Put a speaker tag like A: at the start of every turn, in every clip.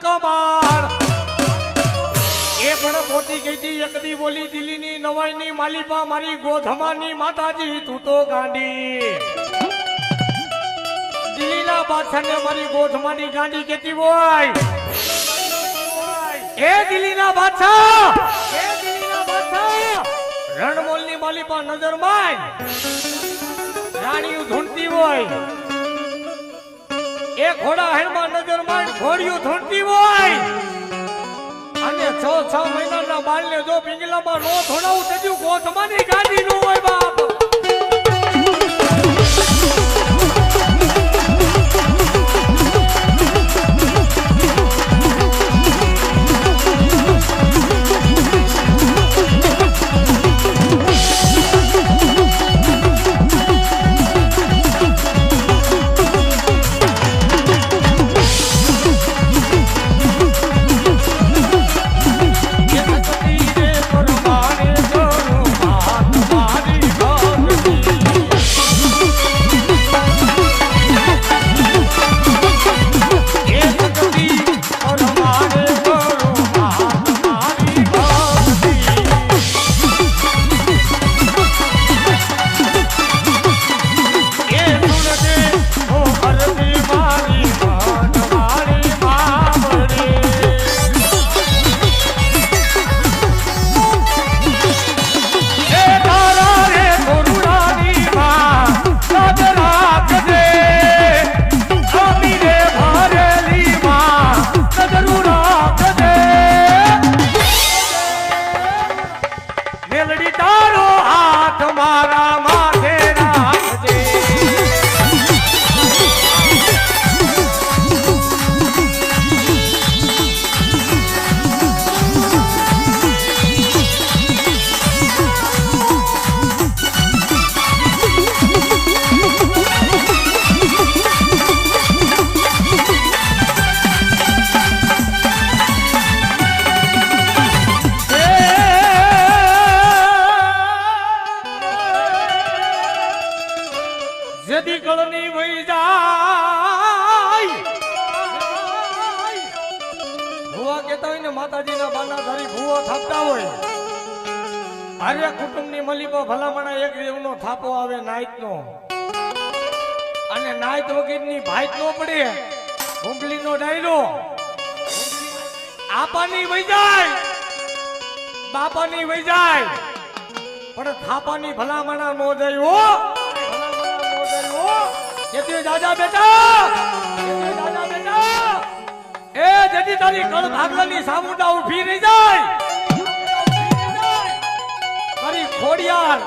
A: કમાળ એ પણ પોતી ગઈ એકદી બોલી દિલ્હીની નવાઈની માલિપા મારી ગોધમાની માતાજી તું તો ગાંડી દિલ્હીના બાદશાહને મારી ગોધમાની ગાંડી કેતી હોય એ દિલ્હીના બાદશાહ રણમોલની માલિપા નજર માં રાણીઓ ધૂંઢતી હોય એ ઘોડા હેરમાં નજર માં ઘોડીઓ ધૂંઢતી હોય અને 6 મહિનાના બાળને જો પિંગલામાં નો ધોડાવું તેજુ ગોધમાની ગાંડી નો હોય બાપ જેદી કળની વઈ જાય ભુવા કેતા હોય ને માતાજીના બાના ધારી ભુવો થાપતા હોય આર્ય કુટુંબની મલીપા ભલામણા એક દેવનો થાપો આવે નાઈતનો અને નાઈત વગીરની ભાઈત નો પડે હુંબલીનો ડાયરો આપાની વઈ જાય બાપાની વઈ જાય પણ થાપાની ભલામણા નો જાય હો દાદા બેટા એ જેથી તારી કળ ભાગલાની સામુંડા ઉભી રહી જાય તારી ખોડિયાર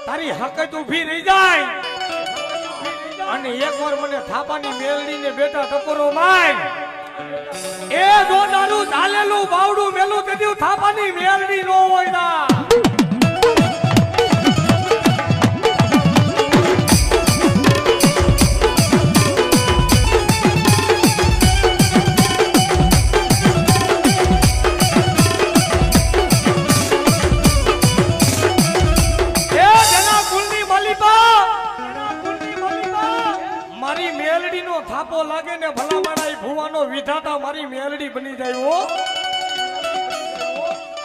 A: તારી હકત ઉભી રહી જાય અને એકવાર મને થાપાની મેલડીને બેટા ટકોરો માય એ જો નાનું ચાલેલું બાવડું મેલું તેથી થાપાની મેલડી નો હોય ના થાપો લાગે ને ભલામણા ભુવાનો વિધાતા મારી મેલડી બની જાય હો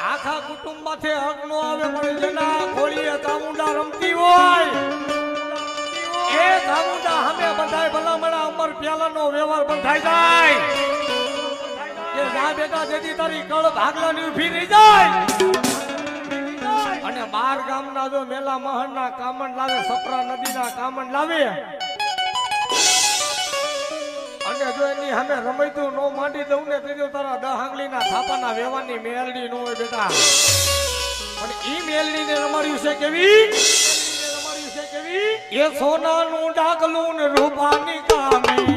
A: આખા કુટુંબ માંથી હક નો આવે પણ જેના ખોળીએ ચામુંડા રમતી હોય એ ચામુંડા સામે બધાય ભલામણા અમર પ્યાલાનો વ્યવહાર બંધાઈ જાય કે જા બેટા જેથી તારી કળ ભાગલાની ઊભી રહી જાય અને 12 ગામના જો મેલા મહણના કામણ લાવે સપરા નદીના કામણ લાવે અને જો એની સામે રમૈતું નો માંડી દઉં ને તે તારા 10 આંગળીના થાપાના વેવાની મેલડી નો હોય બેટા પણ ઈ મેલડીને રમાડ્યું છે કેવી એ સોનાનું ડાકલું ને રૂપાની કામી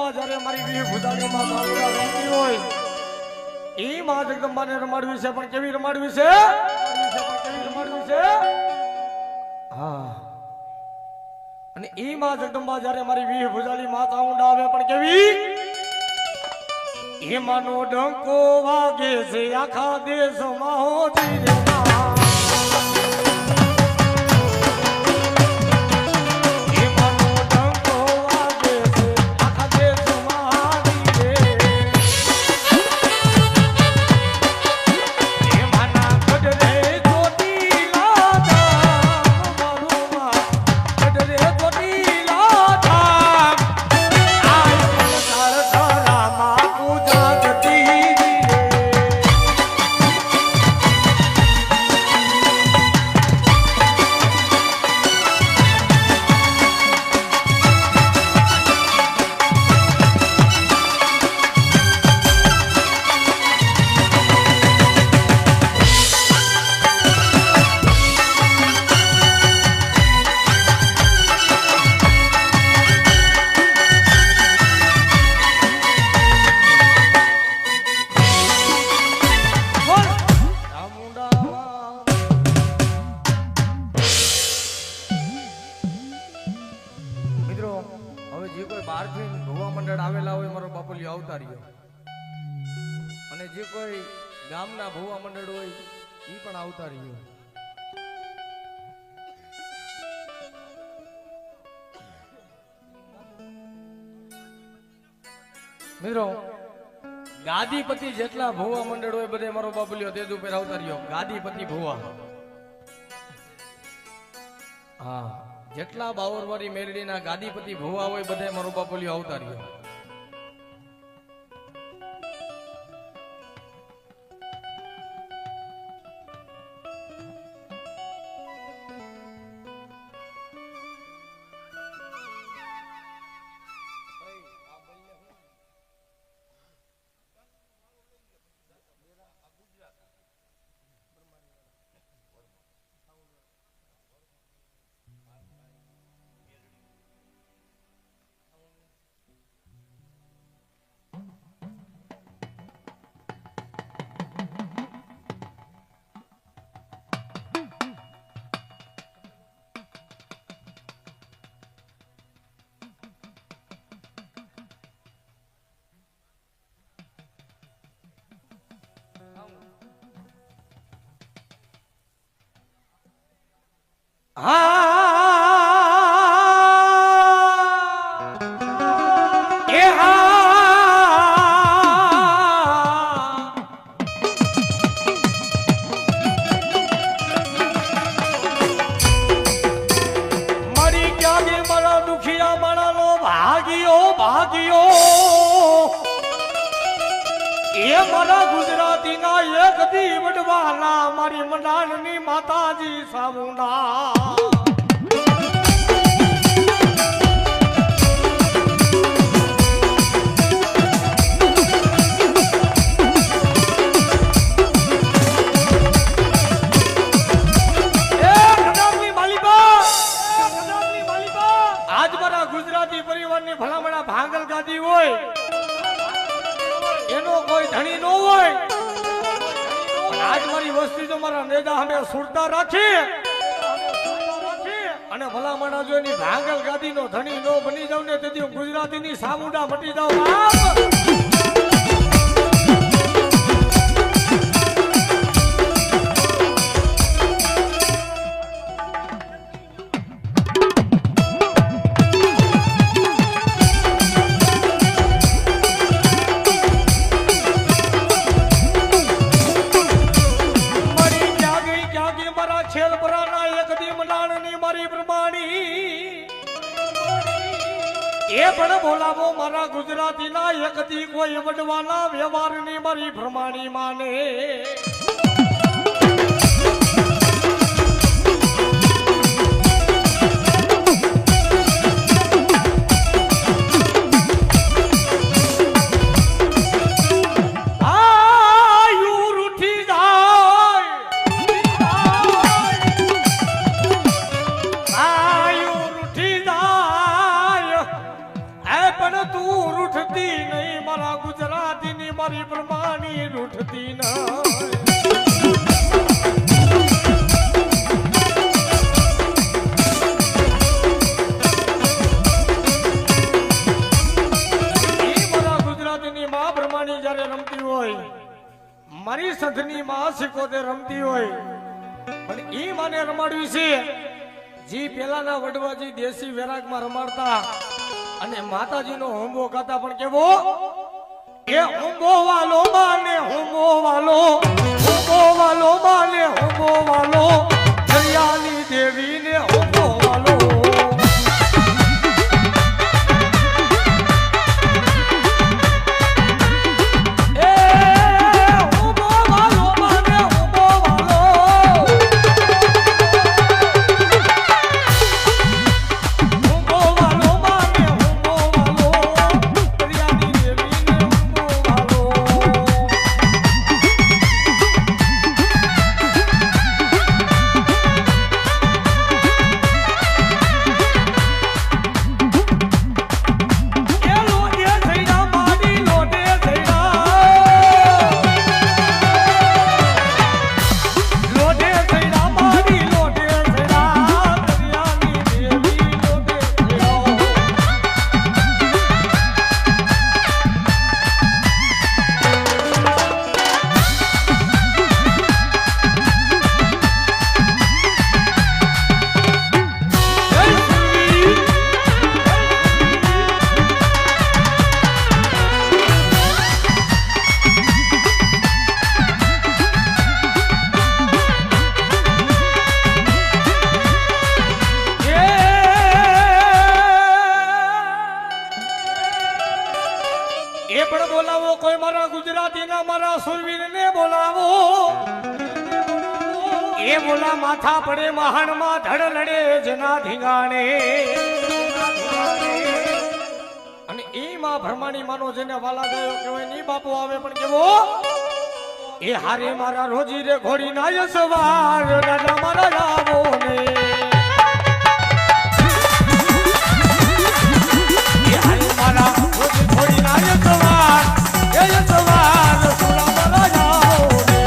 A: જગદંબા જ્યારે મારી વીર ભુજાનીમાં સાવડા રમતી હોય ઈ માં જગદંબાને રમાડવી છે પણ કેવી રમાડવી છે હા અને ઈ માં જગદંબા જ્યારે મારી વીર ભુજાની માતા ઊંડા આવે પણ કેવી એમાંનો ડંકો વાગે છે આખા દેશમાં હો ધીરે અને જે કોઈ ગામના ભુવા મંડળ હોય ઈ પણ આવતા રહ્યો મિત્રો ગાદીપતિ જેટલા ભુવા મંડળ હોય બધે મારો બાપુલિયો તેજ ઉપર આવતા રહ્યો ગાદીપતિ ભુવા હા જેટલા બાવરવારી મેરડીના ગાદીપતિ ભુવા હોય બધે મારો બાપુલિયો આવતા રહ્યો મારા ગુજરાતી ના એક દી વડવાલા મારી મંડાણની માતાજી સામુંડા આજ મારા ગુજરાતી પરિવારની ભલામણા ભાંગલ ગાદી હોય એનો કોઈ ધણી ન હોય આજ મારી વસ્તી તો મારા નેજા અમે સુરતા રાખી અને ભલામણા જો એની ભાંગલ ગાદી નો ધણી નો બની જાવ ને તેથી હું ગુજરાતી ની સામુંડા મટી જાવ એ પણ બોલાવો મારા ગુજરાતી ના એકથી કોઈ વડવાના વ્યવહારની મારી ભ્રમાણી માને તું રૂઠ પ્રમાણી રૂઠતી ન જ્યારે રમતી હોય મારી સંધની માં સિકોતે રમતી હોય પણ ઈ માને રમાડવી છે જી પેલાના વડવાજી દેશી વેરાગમાં રમાડતા અને માતાજીનો હોંબો ગાતા પણ કેવો એ હોંબો વાલો માને હોંબો વાલો માને હોંબો વાલો દરિયાની દેવીને હોંબો વાલો કોઈ મારા ગુજરાતીના મારા સુરવીરને બોલાવો એ બોલા માથા પડે મહાણમાં ધડ લડે જેના ધીંગાણે અને એમાં ભરમાણી માનો જેને વાલા ગયો કહેવાય ની બાપુ આવે પણ કેવો એ હારે મારા રોજી રે ઘોડી ના યસવાર દાદા મારા આવો ને એ હારે મારા રોજી ઘોડી ના યસવાર એ યસવાર સુરા મારા આવો ને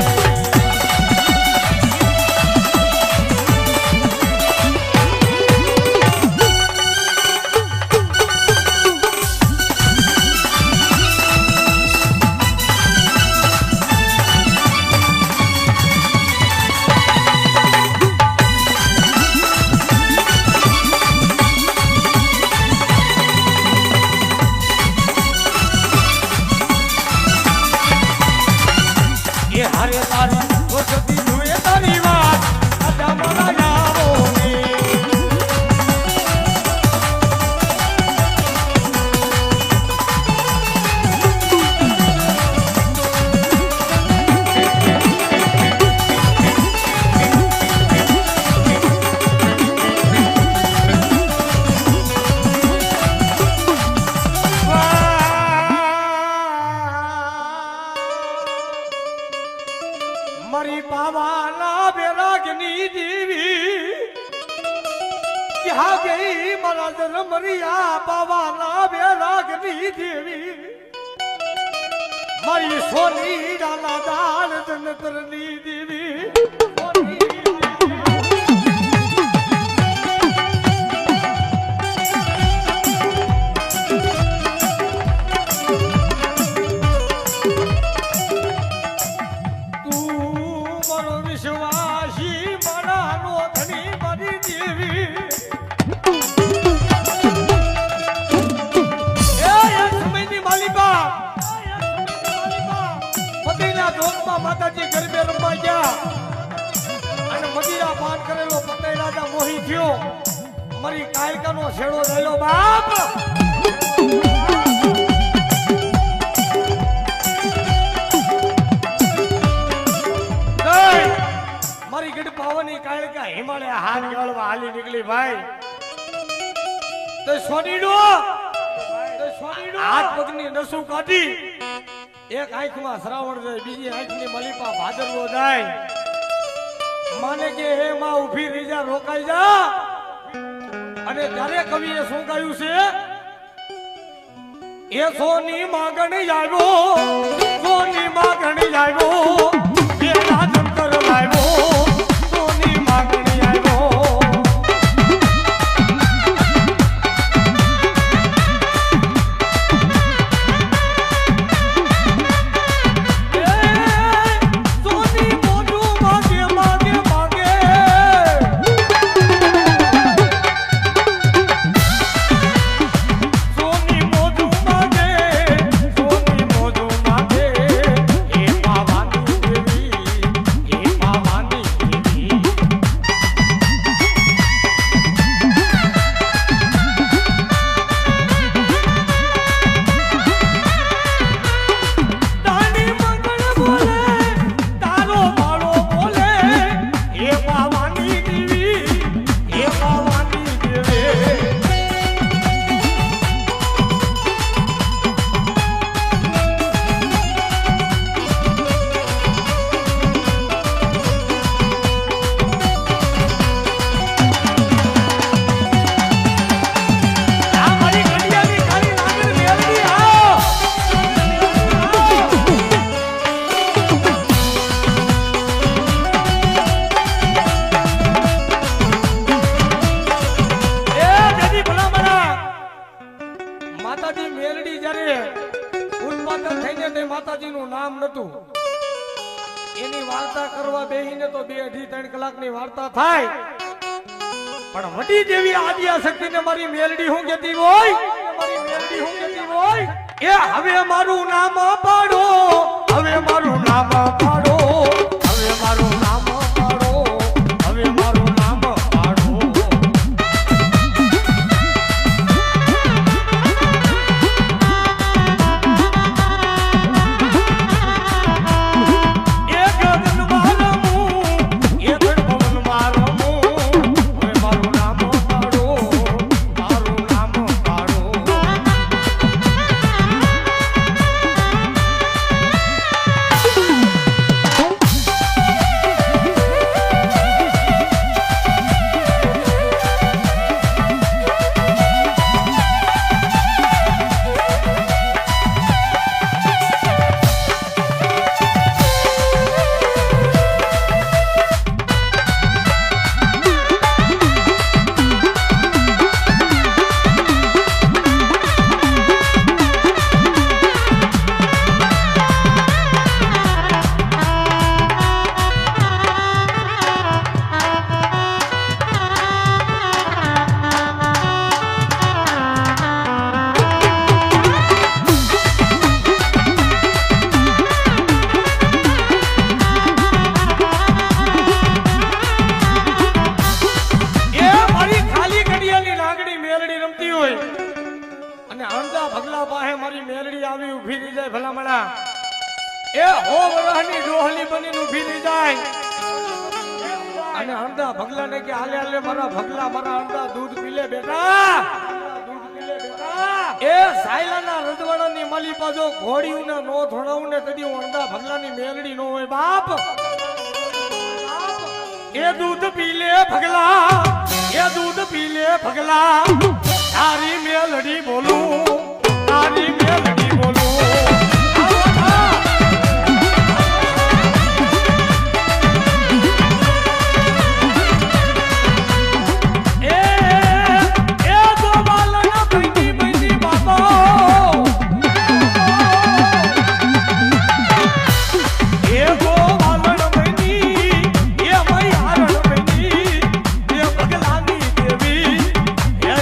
A: હારે તારી વસતી જુએ તારી વાત આજા મારા આવો ને મારી પાવાના બેરાગની દેવી ક્યાં ગઈ મારા જન્મરિયા પાવાના બેરાગની દેવી મારી સોની ડાલા દાળ જનતરની દેવી માતાજી ગરબે રમવા ગયા અને મદિરા પાન કરેલો પતઈ રાજા મોહી થયો મારી કાયકાનો છેડો થયેલો બાપ મારી ગઢ પાવાની કાયકા હિમાલય હાથ ગાળવા હાલી નીકળી ભાઈ તો સોનીડો હાથ પગની નસું કાઢી એક આંખમાં શ્રાવણ જાય બીજી આંખની મલીપા ભાદરવો જાય માને કે હે માં ઊભી રહી જા રોકાઈ જા અને ત્યારે કવિએ શું ગાયું છે એ સોની માગણી આવ્યો, સોની માગણી આવ્યો, એ રાજંતર લાવ્યો, સોની માગણી આવ્યો. સોની મોઢું માગે માગે માગે, સોની મોઢું માગે, સોની મોઢું માગે, એ પાવાની દેવી, એ પાવાની દેવી. તારી મંગળ બોલે, તારો માળો બોલે, એ પાવાની દેવી, એ પાવાની દેવી. આ મારી ઘડિયાળની કાળી નાગર મેલડી આવો. એ દેવી ભલામણા, માતાજી મેલડી જ્યારે ઉત્પાદન થઈને તે માતાજીનું નામ નતું. એની વાર્તા કરવા બેહીને તો 2-2.5-3 કલાકની વાર્તા થાય. પણ વડી જેવી આદ્યા શક્તિને મારી મેલડી હું કહેતી હોય, મારી મેલડી હું કહેતી હોય, એ હવે મારું નામ પાડો, હવે મારું નામ પાડો, હવે મારું નામ પાડો, હવે મારું નામ પાડો. એ ગગનમાં રમું, એ ધરતીમાં રમું, હવે મારું નામ પાડો, મારું નામ પાડો. એ મારી ખાલી ઘડિયાળની નાગણી મેલડી રમતી હોય અને અણધા ભગલા પાસે મારી મેલડી આવી ઊભી રહી જાય ભલામણા. એ હો વરહની ડોહલી બનીને ઊભી રહી જાય અને અણધા ભગલાને કે હાલે હાલે મારા ભગલા, મારા અણધા દૂધ પી લે બેટા, દૂધ પી લે બેટા. એ સાયલાના રજવાડાની માલી પાછો ઘોડીઓને નો ધોણાવું ને કદી અણધા ભગલાની મેલડી નો હોય બાપ. એ દૂધ પી લે ભગલા, એ દૂધ પી લે ભગલા, તારી મેલડી બોલું, તારી મેલડી બોલું. એ એ તો બાલના બૈની બૈની બાબો, એ તો બાલણ બૈની, એ મૈયારણ બૈની, એ ભગલાની દેવી, એ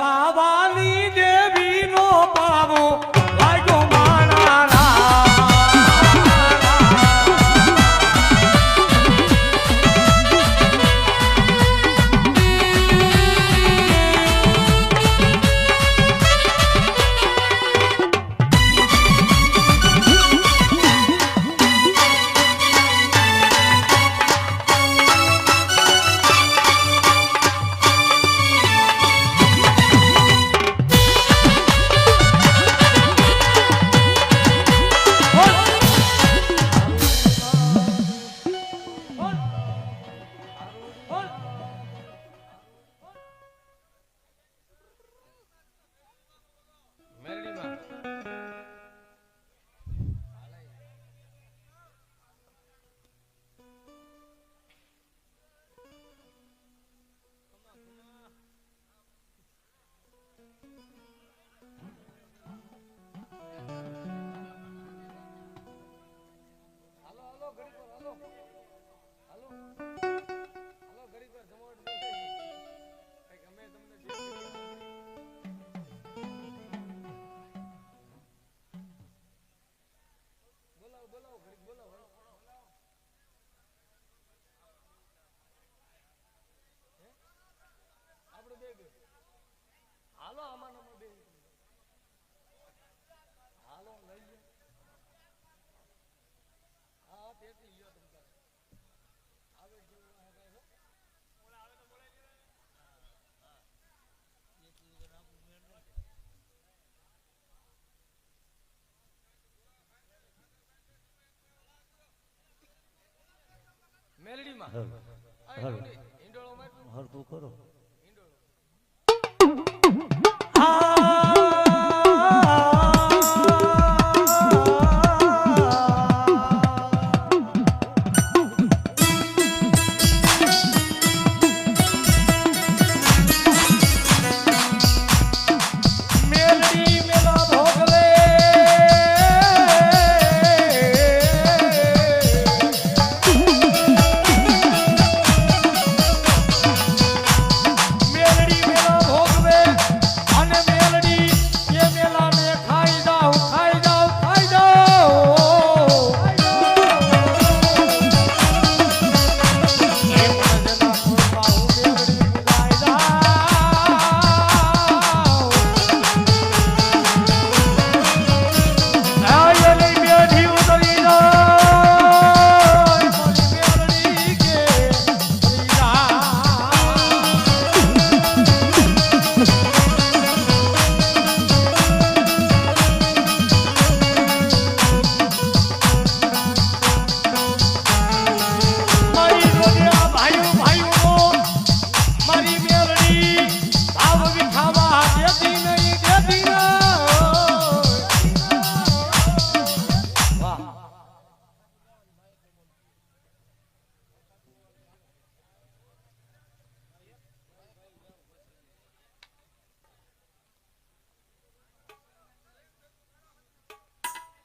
A: પાવાની દેવીનો પાવો લાગ્યો મારા હાલો આમાં નંબર 2 હાલો લઈ લે હા તેથી લ્યો તમે આવે જો ઓલા આવે તો બોલાઈ લે હા એટલું તો નાખું મેલડીમાં હાલો ઇન્ડોળો માં હરતું કરો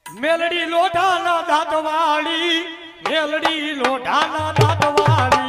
A: Meldi લોઢાના દાંતવાળી Meldi લોઢાના દાંતવાળી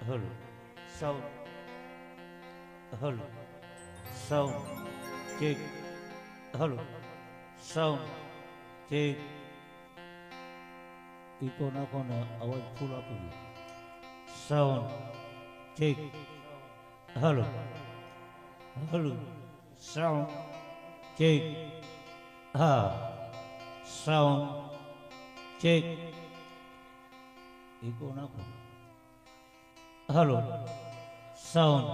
B: Hello, sound. Hello, sound. Check. Hello, sound. Check. Iko નાખો ને અવાજ ફૂલ આપી દો. Sound. Check. Hello. Hello. Sound. Check. Ha. Sound. Check. Iko નાખો. Hello. Sound.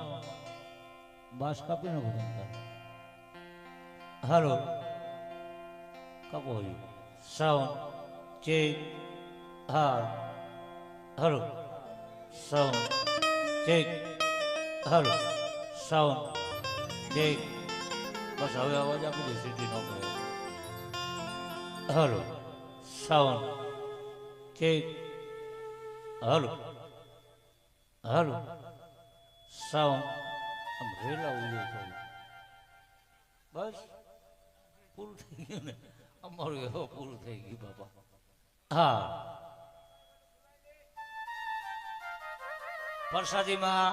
B: બાસ કાપી નાખો તમે. Hello. કાપો હોય. Sound. Check. Ha. Hello. Sound. Check. Hello. Sound. Check. બસ હવે અવાજ આપી દે સીટી નો કરે. Hello. Sound. Check. Hello. Hello. Sound. આમ રેલા ઉડે તો બસ પૂરું થઈ ગયું ને. અમારું એવો પૂરું થઈ ગયું બાપા. હા, પ્રસાદીમાં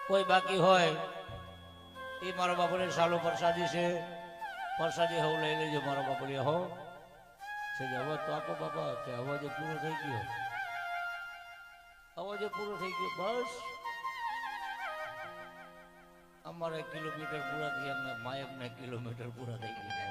B: કોઈ બાકી હોય એ મારા બાપુને સાલો પ્રસાદી છે. પ્રસાદી હવ લઈ લેજો મારા બાપુને હો છે. અવાજ તો આપો બાપા. અવાજ પૂરો થઈ ગયો. અવાજ પૂરો થઈ ગયો. બસ અમારે કિલોમીટર પૂરા થઈ ગયા. માયકને કિલોમીટર પૂરા થઈ ગયા.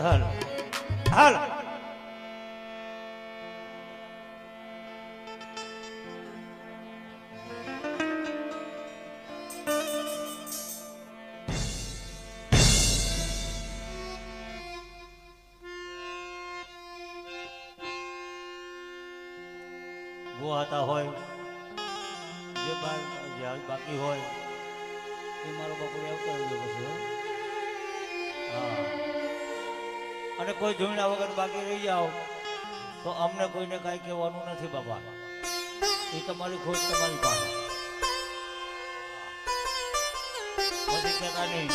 B: હાલો હાલો. ગોહાતા હોય જે બાકી હોય એ મારો બાપુ આવતા રહેજો પછી. હા, અને કોઈ જોઈના વગર બાકી રહી જાઓ તો અમને કોઈને કાંઈ કહેવાનું નથી બાપા. એ તમારી ખોજ તમારી પાસે. પછી કહેતા નહીં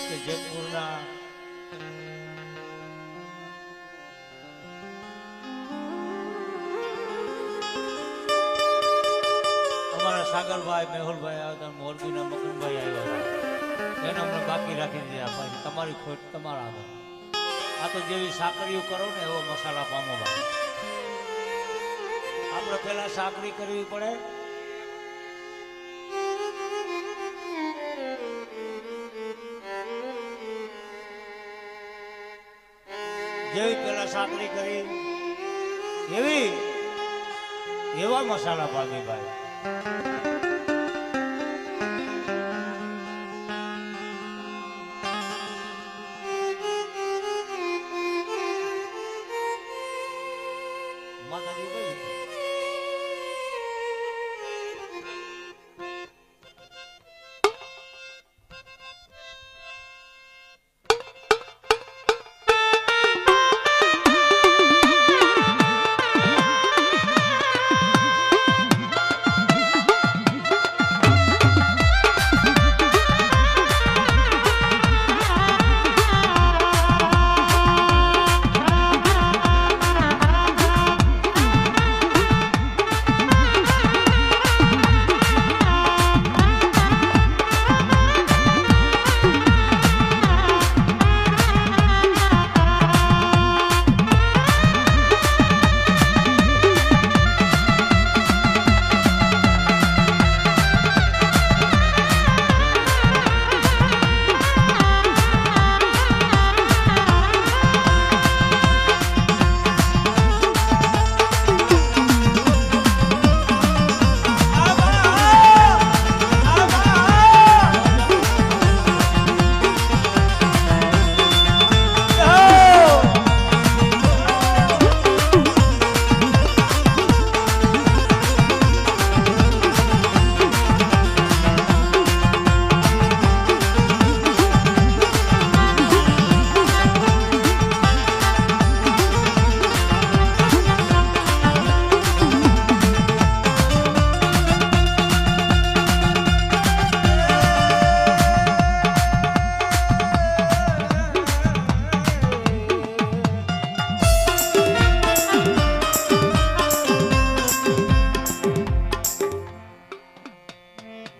B: કે જેતપુરના અમારા સાગરભાઈ મેહુલભાઈ આવ્યા હતા, મોરબીના મકનભાઈ આવ્યા હતા, એને અમને બાકી રાખી દીધા. પછી તમારી ખોટ તમારા આગળ. આ તો જેવી સાકરીઓ કરો ને એવો મસાલા પામો ભાઈ. આપણે પેલા સાકરી કરવી પડે, જેવી પેલા સાકરી કરી એવા મસાલા પામી ભાઈ.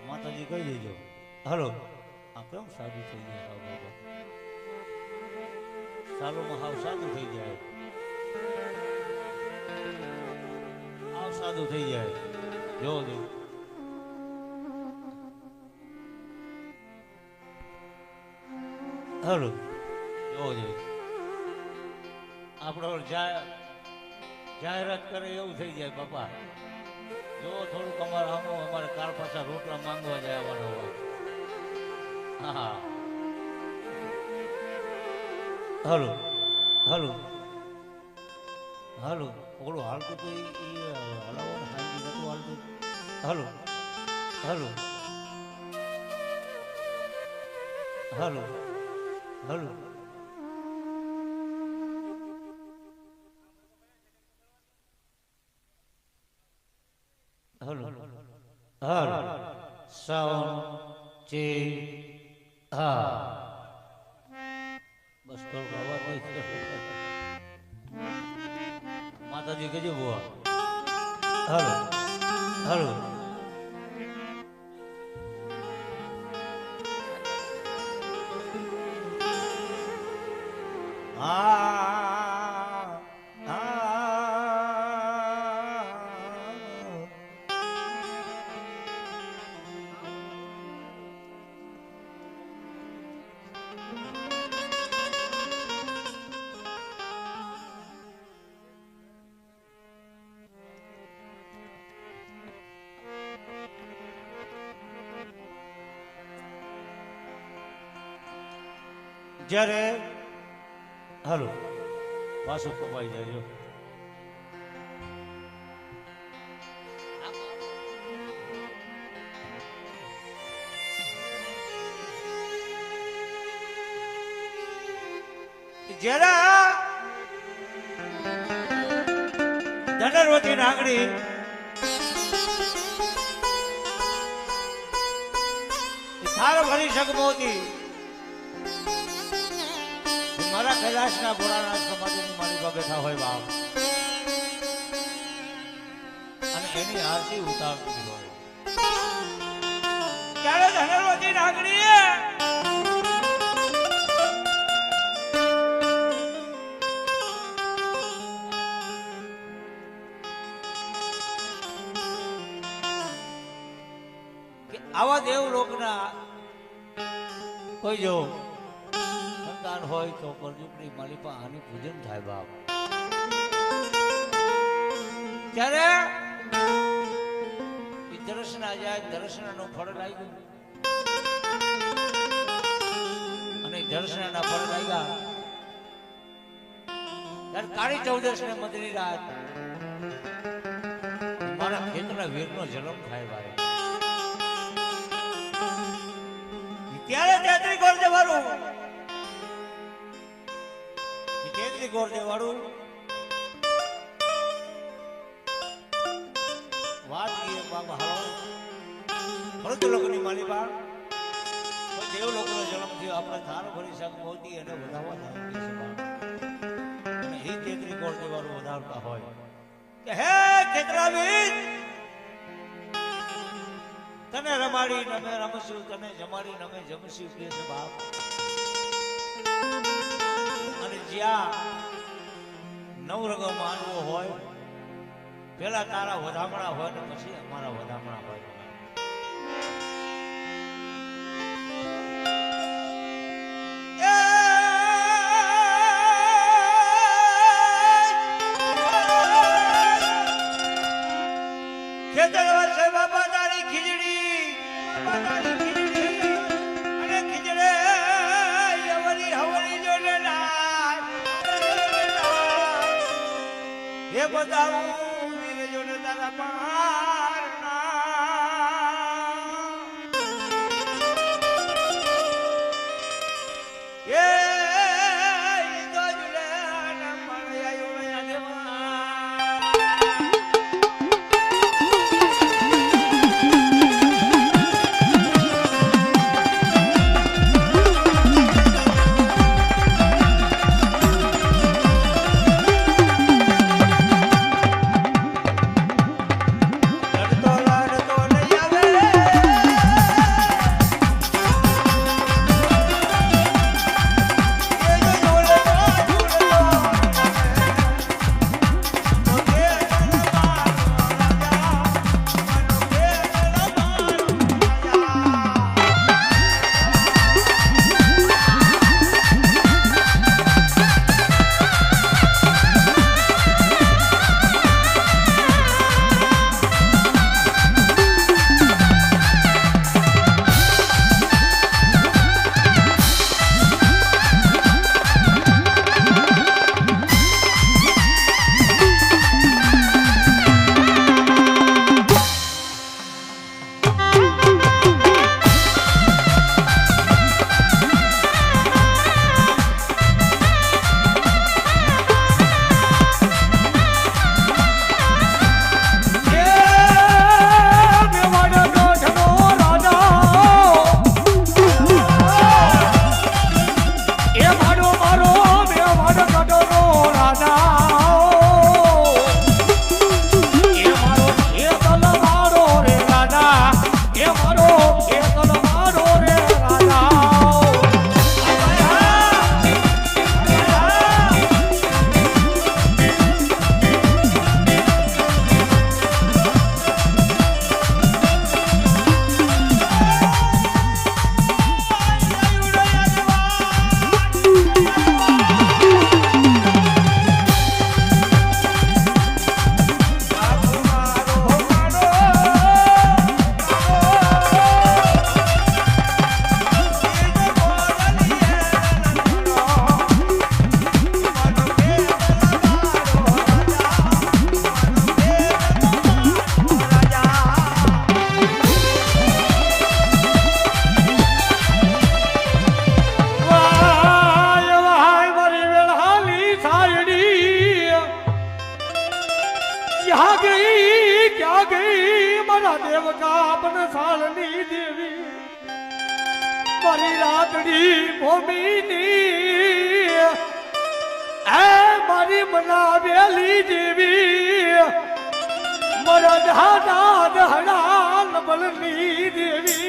B: માતાજી કઈ રીતે? હલો, આ કેમ સાદું થઈ ગયા બાબા? સાલોમાં હાવ સાદું થઈ જાય, હાવ સાદું થઈ જાય. જોવો જો હલો, જોવો જો આપણે જાહેરાત કરે એવું થઈ જાય બાપા. જો થોડુંક અમારે કાર પાછા રોટલા માંગવા જવાનો હોય. હા, હલો હલો હલો, ઓલું હાલતું તો હલાવવાનું સાંજી નતું હાલતું. Hello hello hello hello hello hello sound check. હા, બસ થોડુંક અવાજ નહીં. માતાજી કહેજો બુઆ. હલો હલો જ્યારે હલો પાછું કપાઈ જાય. જ્યારે ધનરવતી નાગડી થાર ભરી શકમોતી મારા કૈલાસના ભોળાનાથ સમાધિની માલિકા બેઠા હોય બાપ અને એની આરતી ઉતારતી હોય ત્યારે ધનવતી નાગરીએ આવા દેવ લોકના કોઈ જો સંતાન હોય તો પરજુકની માલિકા આની પૂજન થાય બાપ ત્યારે દર્શના જાય દર્શનનું ફળ લાગ્યું અને દર્શનના ફળ લાગ્યા ત્યારે કાળી ચૌદશ ને મધની રાત મારા ખેતના વીરનો જન્મ થાય ભાઈ ત્યારે તેત્રી ગોળ દેવાળું તેત્રી ગોળ દેવાળું વાત એ બાબા હાલો મૃત લોકોની માલિકા દેવ લોકોનો જન્મ થયો આપણે થાર ભરી શક મોતી એને વધાવવા થાય અને એ તેત્રી ગોળ દેવાળું વધારતા હોય કે હે ખેતરાવીર તને રમાડી નમે રમશું તને જમાડી નમે જમશું કે છે બાપ અને જ્યાં નવરંગો માનવો હોય પેલા તારા વધામણા હોય ને પછી અમારા વધામણા હોય ખેતર વર્ષે બાપા તારી ખીજડી અને ખીજડે હવરી હવરી જોડે હે બતાવું વીરે જોડે તારા પાર એ તો જોડે ના મળ્યા
A: મારી રાતડી ભૂમિની એ મારી મનાવેલી દેવી મારા દાદા દહડા નબળની દેવી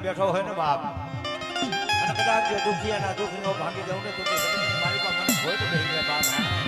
B: બેઠો હોય ને બાપ અને કદાચ જો દુખિયાના દુઃખનો ભાગી દઉં ને તો મારી પાસે મને હોય તો બેહી ગયા બાપ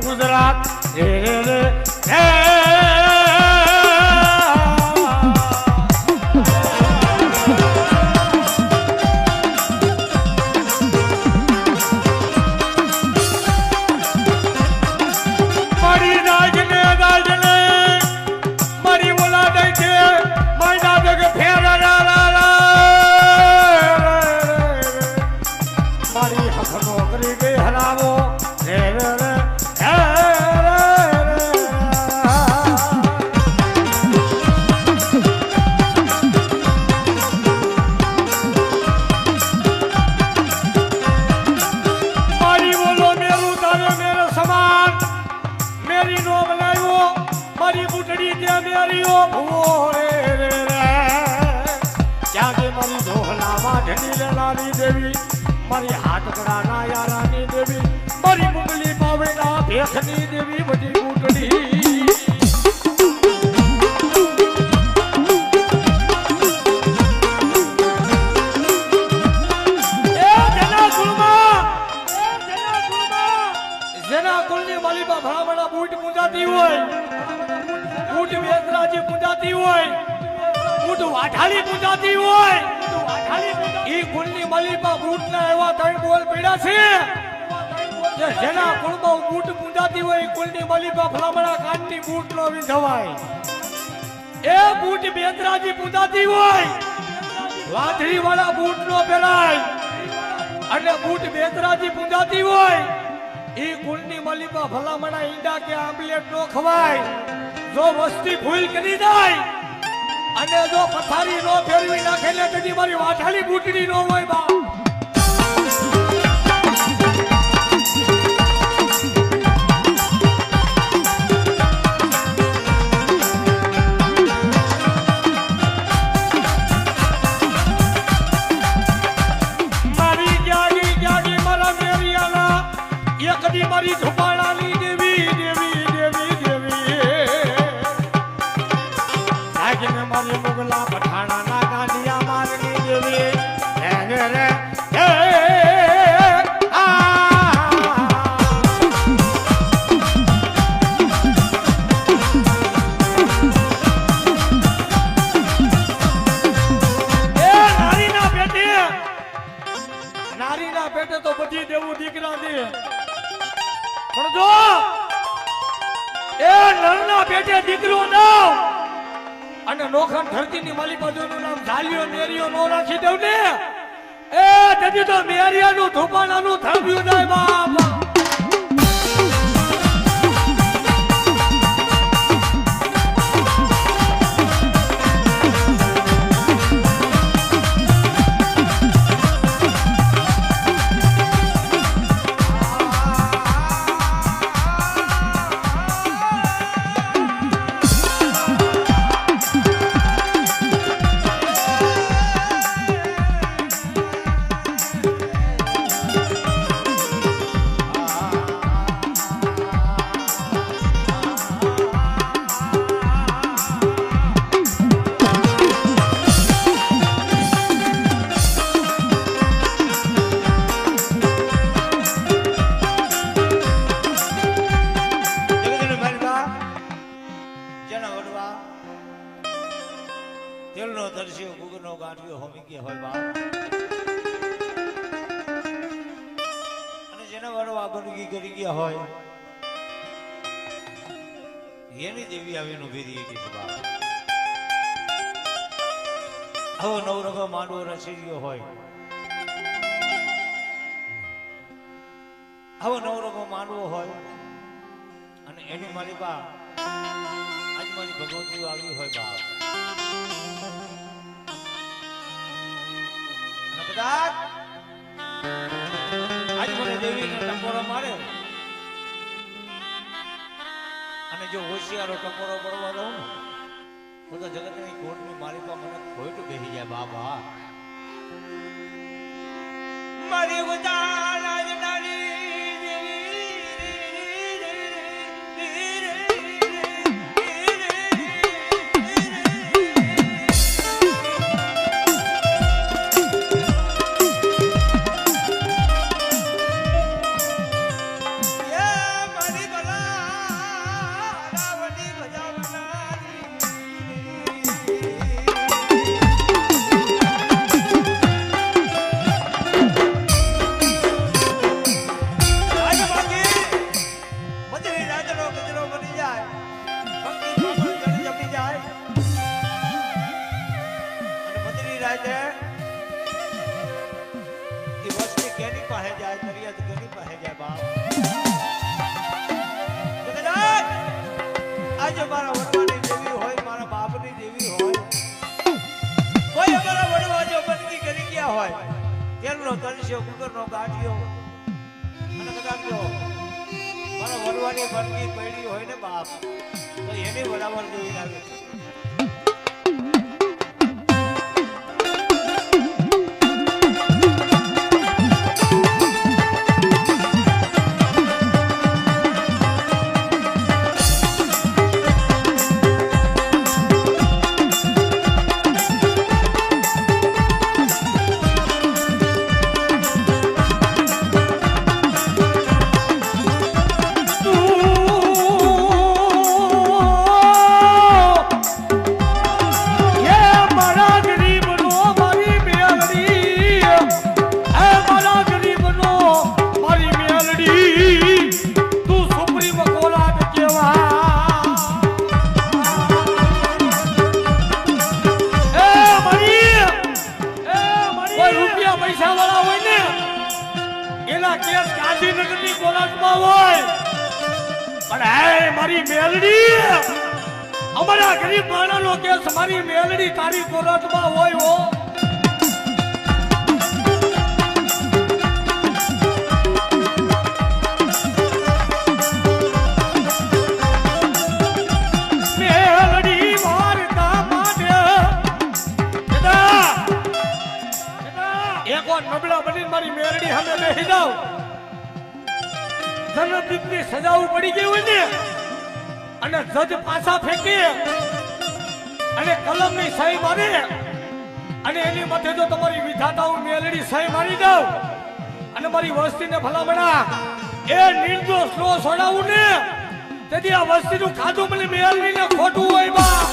B: ગુજરાત રે રે રે મારી રાજને મારી ઓલાદ છે મારી દાદક ફેર મારી હક નોકરી ગઈ હરાવો રે રે રે દેવી મારી હાટકડા ના યારાની દેવી મારી મુગલી પાવેલા ભેખની દેવી બધી બુટડી જેના કુલની માલિકા ભલામણા બૂટ પૂજાતી હોય બૂટ વેદરાજી પૂજાતી હોય બૂટ વાઢાલી પૂજાતી હોય ઈ કુલની માલિકા બૂટના એવા ત્રણ બોલ પડ્યા છે કે જેના કુળમાં બૂટ પૂજાતી હોય ઈ કુલની માલિકા ભલામણા કાનની બૂટ નો વિધવાય એ બૂટ બેદરાજી પૂજાતી હોય વાઢડી વાળા બૂટ નો પહેરાય અને બૂટ બેદરાજી પૂજાતી હોય ઈ કુલની માલિકા ભલામણા ઈંડા કે આમલેટ નો ખવાય જો વસ્તી ભૂલ કરી જાય અને જો પથારી નો ફેરવી નાખે ને તેથી મારી વાઠાલી બૂટડી નો હોય બા મારી જાગી મારા મેરિયાના એકડી મારી ઝુપાડાની દેવી મારી મુગલા પઠાણા ના ગાંડિયા મારની દેવી રે રે
A: પણ જો એ નરના પેટે દીકરો નામ અને નોખન ધરતીની માલી બાજુનું નામ ઝાલિયો મેરિયો નો રાખી દઉં ને એ તેથી તો મેરિયાનું ધોપાણાનું થાંભ્યું જાય બાપ.
B: એની દેવી આવીને ઉભી રહી ગઈ છે બાપ. આવો નવરંગો માંડવો રસી ગયો હોય, આવો નવરંગો માંડવો હોય અને એની મારી બા આજ મારી ભગવતી આવી હોય બાપ. અને કદાચ આજ મને દેવીને ટકોરો મારે અને જો હોશિયારો ટકોરો પડવા દઉં ને તો જગતની કોર્ટની માલિકા મને ખોટ બેસી જાય બાબા. મારી ઉદાર રાજનારી વડવાની બનકી પડી હોય ને બાપ તો એની વડાવડ જોઈ લાગે છે. અમારા ગરીબ માણસનો કેસ મારી મેલડી તારી કોરટમાં હોય હો. મેલડી વારતા માટે એક વાર નબળા બની મારી મેલડી સામે બેસી જાવ. જન્મદીપની સજાવું પડી ગઈ હોય ને અને જજ પાછા ફેંકી અને કલમની સહી મારે અને એની માથે જો તમારી વિધાતા હું મેલડી સહી મારી દઉં અને મારી વસ્તીને ભલામણા એ નિર્દોષ નો છોડાવું ને તેથી આ વસ્તીનું ખાધું મને મેલડીને ખોટું હોય બા.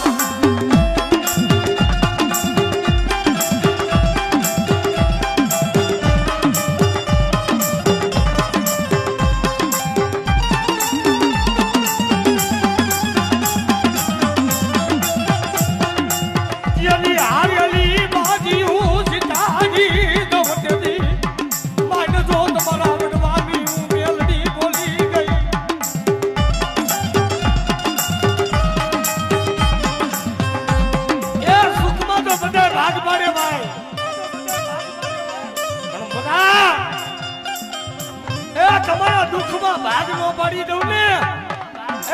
A: તમારા દુઃખમાં ભાગ નો પાડી દઉં ને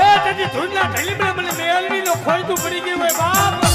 A: એ તેથી ધૂળના ઢલીમાં મને મેલવી નો ખોઈતું પડી ગયું હોય બાપ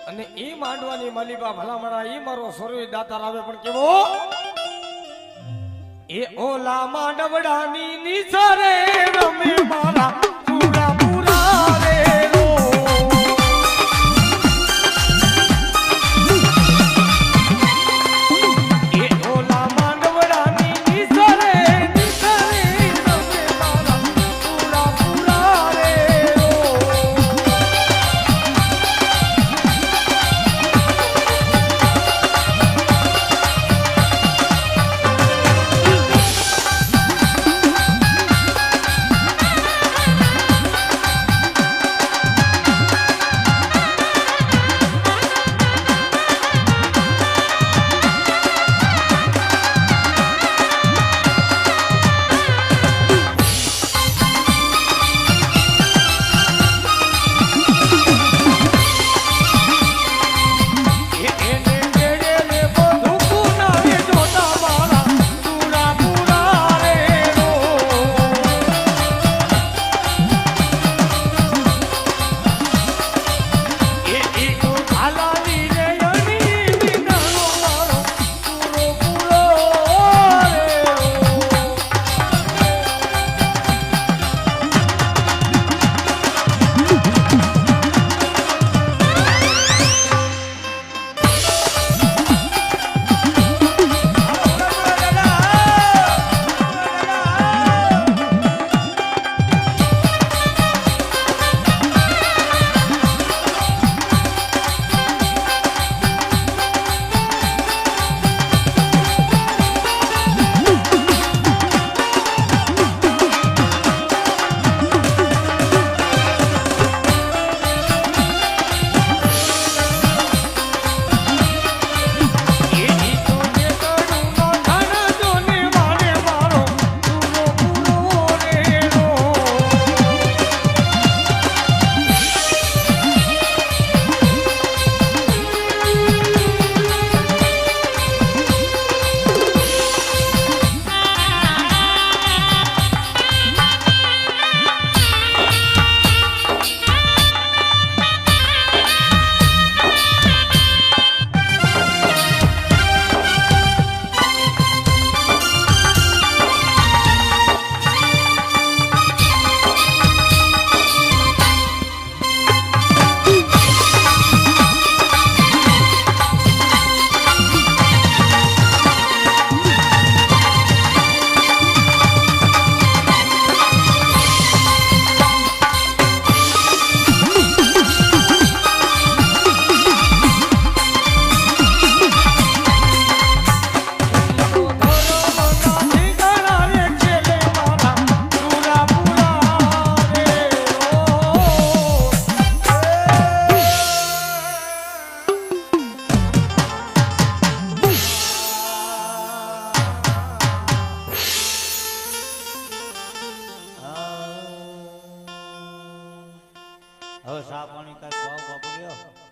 A: અને એ માંડવાની માલિકા ભલામણા ઈ મારો સરોય દાતાર આવે પણ કેવો એ ઓલા માંડવડાની નીસરે રમે મારા પૂરા પૂરા રે રો એ ઓલા માંડવડાની નીસરે રમે મારા પૂરા પૂરા રે રો
B: હવે સા પાણી કાંઈ ખાવ બાપુ લ્યો